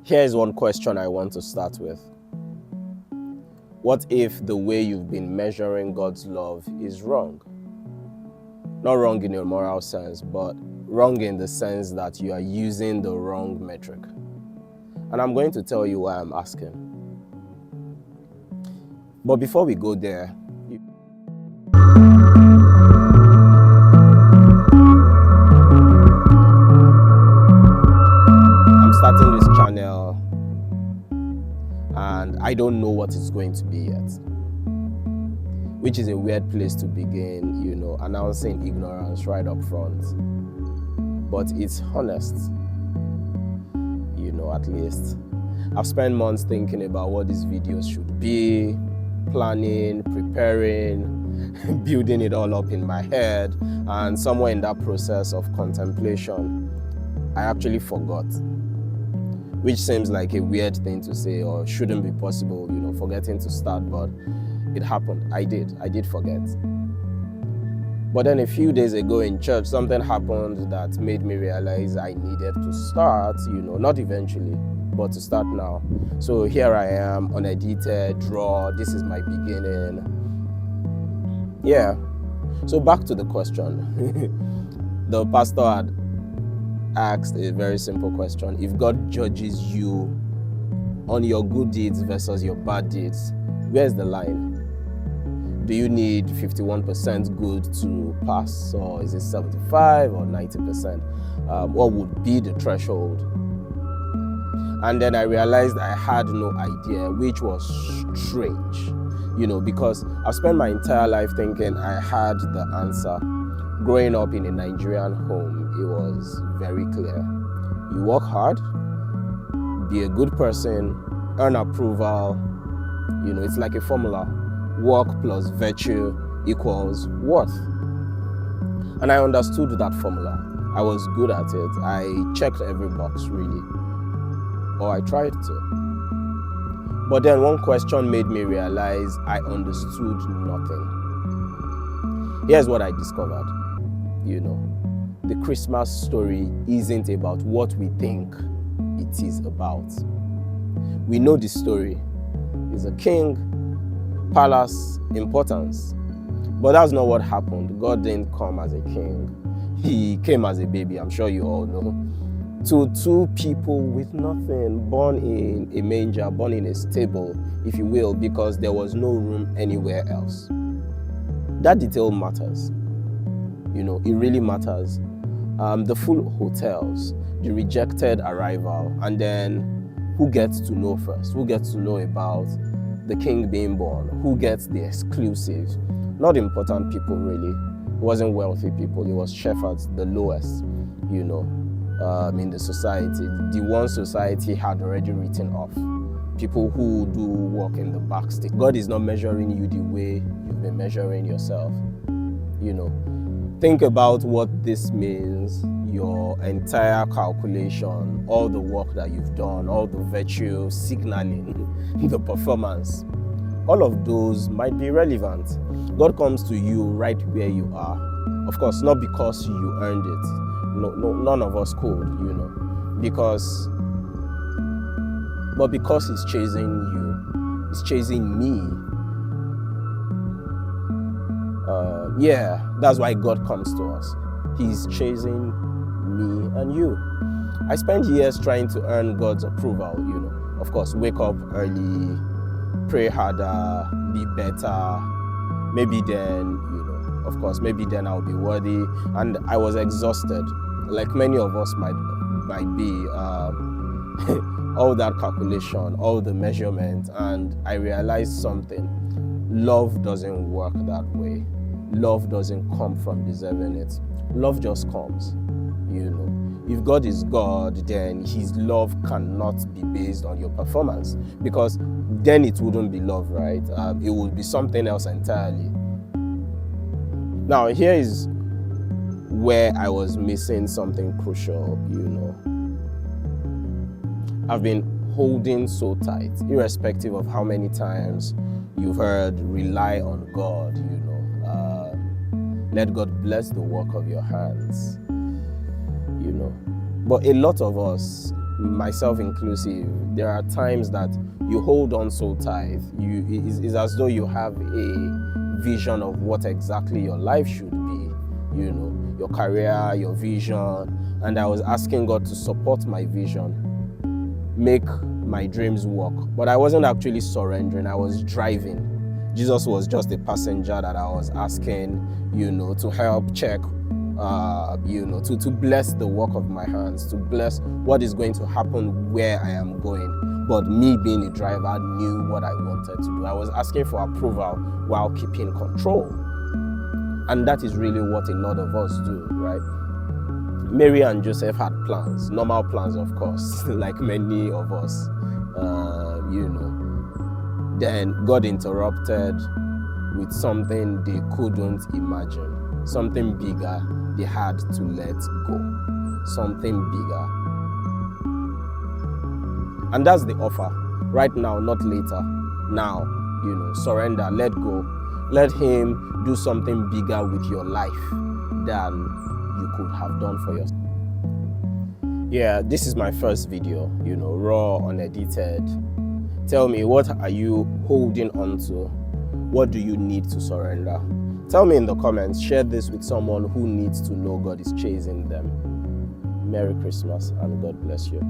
Here's one question I want to start with. What if the way you've been measuring God's love is wrong? Not wrong in a moral sense, but wrong in the sense that you are using the wrong metric. And I'm going to tell you why I'm asking. But before we go there, I'm starting this channel and I don't know what it's going to be yet, which is a weird place to begin, announcing ignorance right up front. But it's honest, at least. I've spent months thinking about what these videos should be, planning, preparing, building it all up in my head, and somewhere in that process of contemplation, I actually forgot, which seems like a weird thing to say or shouldn't be possible, forgetting to start, but it happened. I did forget. But then a few days ago in church, something happened that made me realize I needed to start, not eventually, but to start now. So here I am, unedited, raw. This is my beginning. Yeah. So back to the question. The pastor had asked a very simple question. If God judges you on your good deeds versus your bad deeds, where's the line? Do you need 51% good to pass, or is it 75 or 90%? What would be the threshold? And then I realized I had no idea, which was strange, because I've spent my entire life thinking I had the answer. Growing up in a Nigerian home, it was very clear. You work hard, be a good person, earn approval. It's like a formula. Work plus virtue equals worth. And I understood that formula. I was good at it. I checked every box, really. Or I tried to. But then one question made me realize I understood nothing. Here's what I discovered. The Christmas story isn't about what we think it is about. We know the story. He's a king, palace, importance. But that's not what happened. God didn't come as a king. He came as a baby, I'm sure you all know. To two people with nothing, born in a manger, born in a stable, if you will, because there was no room anywhere else. That detail matters. It really matters. The full hotels, the rejected arrival, and then who gets to know first? Who gets to know about the king being born? Who gets the exclusive? Not important people, really. It wasn't wealthy people. It was shepherds, the lowest, in the society. The one society had already written off. People who do work in the backstage. God is not measuring you the way you've been measuring yourself. Think about what this means. Your entire calculation, all the work that you've done, all the virtue signaling, the performance, all of those might be relevant. God comes to you right where you are. Of course, not because you earned it. No, none of us could, but because He's chasing you, He's chasing me. That's why God comes to us. He's chasing me and you. I spent years trying to earn God's approval, Of course, wake up early, pray harder, be better. Maybe then, maybe then I'll be worthy. And I was exhausted, like many of us might be. All that calculation, all the measurement, and I realized something. Love doesn't work that way. Love doesn't come from deserving it. Love just comes, If God is God, then His love cannot be based on your performance, because then it wouldn't be love, right? It would be something else entirely. Now, here is where I was missing something crucial, I've been holding so tight, irrespective of how many times you've heard rely on God, let God bless the work of your hands, But a lot of us myself inclusive, there are times that you hold on so tight. It's as though you have a vision of what exactly your life should be, you know, your career, your vision. And I was asking God to support my vision, make my dreams work. But I wasn't actually surrendering, I was driving. Jesus was just a passenger that I was asking, you know, to help check, you know, to bless the work of my hands, to bless what is going to happen where I am going. But me being a driver knew what I wanted to do. I was asking for approval while keeping control. And that is really what a lot of us do, right? Mary and Joseph had plans, normal plans, of course, like many of us, you know. Then God interrupted with something they couldn't imagine, something bigger they had to let go, something bigger. And that's the offer, right now, not later. Now, you know, surrender, let go. Let Him do something bigger with your life than you could have done for yourself. Yeah, this is my first video, you know, raw, unedited. Tell me, what are you holding on to? What do you need to surrender? Tell me in the comments. Share this with someone who needs to know God is chasing them. Merry Christmas and God bless you.